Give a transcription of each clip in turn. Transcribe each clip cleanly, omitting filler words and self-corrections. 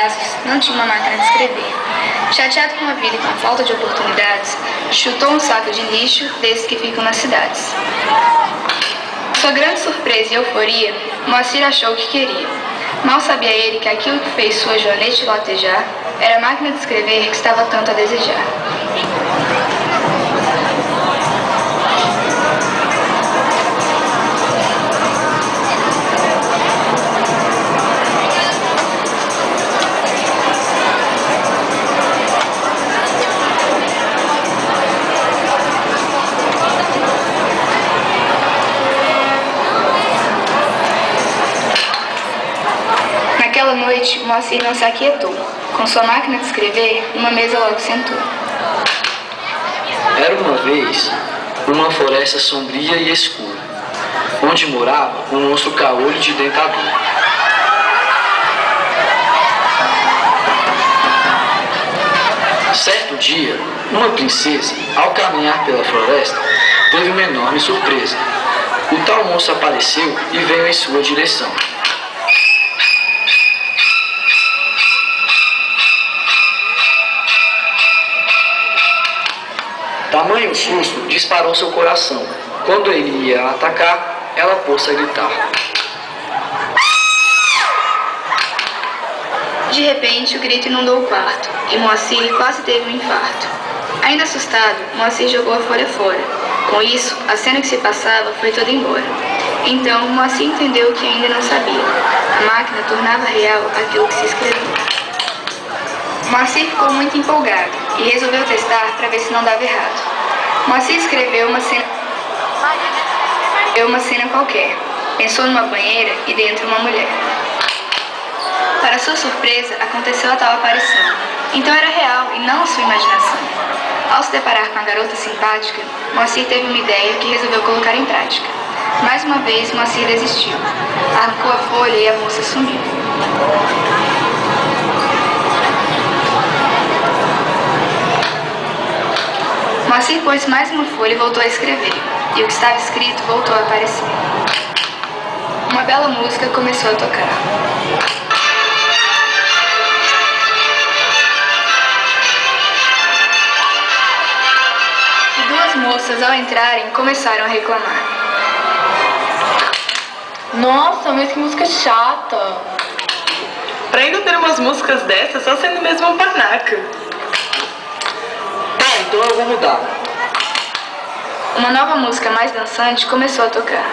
fracassos, não tinha uma máquina de escrever. Chateado com a vida e com a falta de oportunidades, chutou um saco de lixo desses que ficam nas cidades. Sua grande surpresa e euforia, Moacir achou o que queria. Mal sabia ele que aquilo que fez sua joanete latejar era a máquina de escrever que estava tanto a desejar. Naquela noite, Moacir não se aquietou. Com sua máquina de escrever, numa mesa logo sentou. Era uma vez uma floresta sombria e escura, onde morava um monstro caolho de dentadura. Certo dia, uma princesa, ao caminhar pela floresta, teve uma enorme surpresa. O tal monstro apareceu e veio em sua direção. Tamanho susto disparou seu coração. Quando ele ia atacar, ela pôs-se a gritar. De repente, o grito inundou o quarto, e Moacir quase teve um infarto. Ainda assustado, Moacir jogou a folha fora. Com isso, a cena que se passava foi toda embora. Então, Moacir entendeu o que ainda não sabia. A máquina tornava real aquilo que se escrevia. Moacir ficou muito empolgado e resolveu testar para ver se não dava errado. Moacir escreveu uma cena qualquer. Pensou numa banheira e dentro uma mulher. Para sua surpresa, aconteceu a tal aparição. Então era real e não a sua imaginação. Ao se deparar com a garota simpática, Moacir teve uma ideia que resolveu colocar em prática. Mais uma vez, Moacir desistiu. Arrancou a folha e a moça sumiu. Moacir pôs mais uma folha e voltou a escrever, e o que estava escrito voltou a aparecer. Uma bela música começou a tocar. E duas moças, ao entrarem, começaram a reclamar. Nossa, mas que música chata! Pra ainda ter umas músicas dessas, só sendo mesmo um panaca. Então eu vou mudar. Uma nova música mais dançante começou a tocar.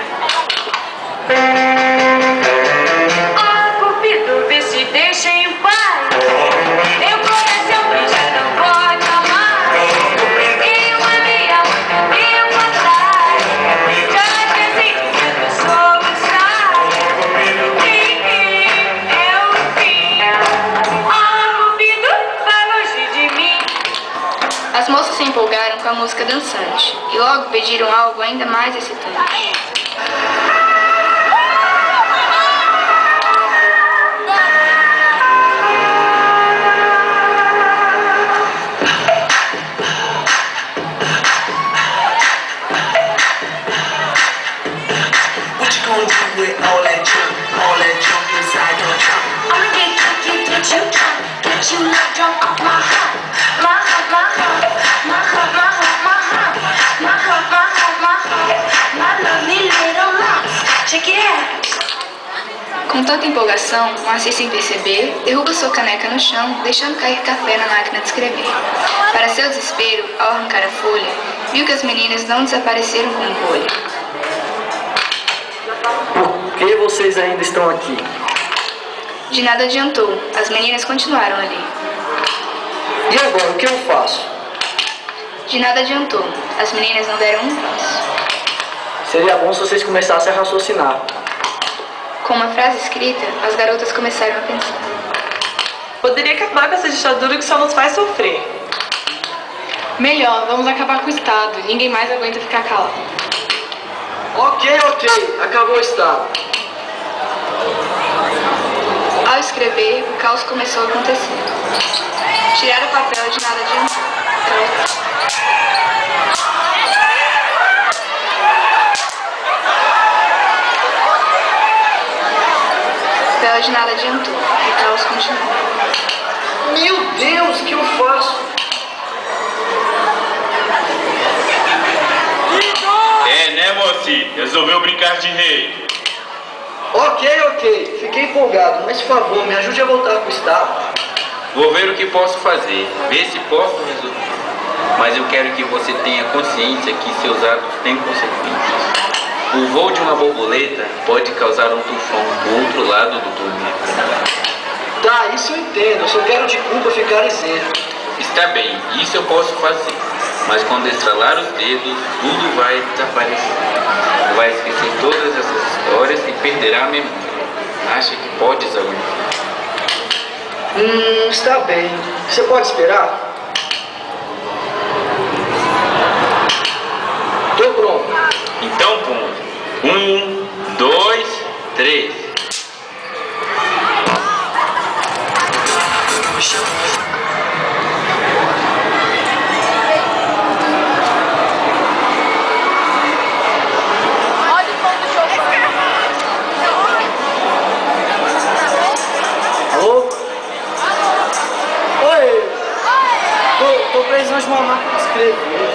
Ah, Cupido, vê se deixa em paz. Meu coração que já não pode amar. E uma meia tempo atrás, já disse que eu sou gostar. E eu vim. Ah, Cupido, vai longe de mim. As moças se empolgaram com a música dançante e logo pediram algo ainda mais excitante. What you gonna do with all that junk inside your trunk? I'ma get you drunk, get you love drunk off my heart, my heart, my heart, my heart, my heart, my heart, my heart, my heart, my heart, my lovely little mouse. Check it out. Com tanta empolgação, Moacir, sem perceber, derruba sua caneca no chão, deixando cair café na máquina de escrever. Para seu desespero, ao arrancar a folha, viu que as meninas não desapareceram como bolha. Por que vocês ainda estão aqui? De nada adiantou, as meninas continuaram ali. E agora, o que eu faço? De nada adiantou, as meninas não deram um passo. Seria bom se vocês começassem a raciocinar. Com uma frase escrita, as garotas começaram a pensar. Poderia acabar com essa ditadura que só nos faz sofrer. Melhor, vamos acabar com o Estado. Ninguém mais aguenta ficar calado. Ok, acabou o estado. Ao escrever, o caos começou a acontecer. Tirar o papel de nada adiantou. De nada adiantou, o caos continuou. Ok. Fiquei empolgado, mas por favor, me ajude a voltar com o estado. Vou ver o que posso fazer, ver se posso resolver. Mas eu quero que você tenha consciência que seus atos têm consequências. O voo de uma borboleta pode causar um tufão do outro lado do túnel. Tá, isso eu entendo. Eu só quero de culpa ficar isento. Está bem, isso eu posso fazer. Mas quando estralar os dedos, tudo vai desaparecer. Vai esquecer todas essas histórias e perderá a memória. Acha que pode aguentar? Está bem. Você pode esperar? Tô pronto. Então, ponto. 1, 2, 3. Alô? Oi. Tô precisando de uma máquina de escrever.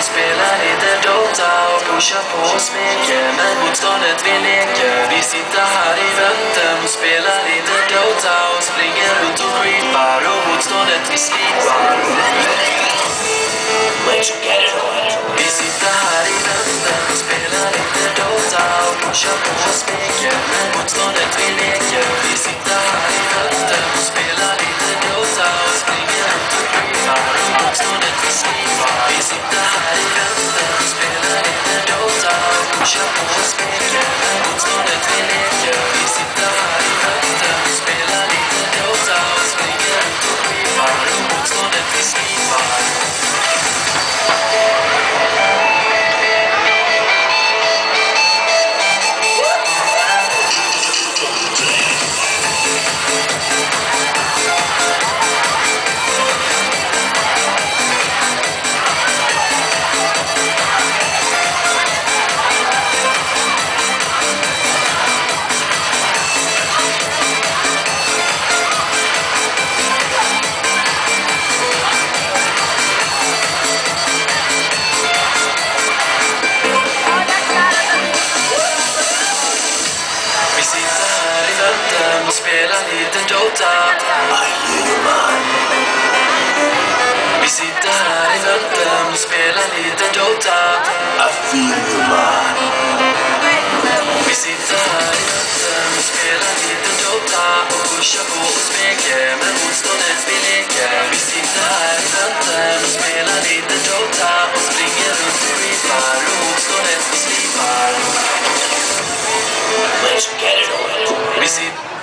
Spelar lite Dota och pushar på och smeker men motståndet vi leker. Vi sitter här i väntan och spelar lite Dota och springer runt och creepar och motståndet vi slipar. Vi sitter här i väntan och spelar lite Dota och pushar på och smeker men motståndet vi leker. Vi sitter här i väntan och spelar lite Dota och springer runt och creepar och motståndet vi slipar. Vi sitter här i väntan och spelar lite Dota och pushar på och smeker men motståndet vi leker. Vi sitter här i väntan och spelar lite Dota och springer runt och creepar och motståndet vi slipar. Spela lite Dota. Vi sitter här i väntan och spelar lite Dota. Vi sitter här i väntan och spelar lite Dota och pushar på och smeker men motståndet vi leker. Vi sitter här i väntan och spelar lite Dota och springer runt och creepar och motståndet vi slipar. Vi sitter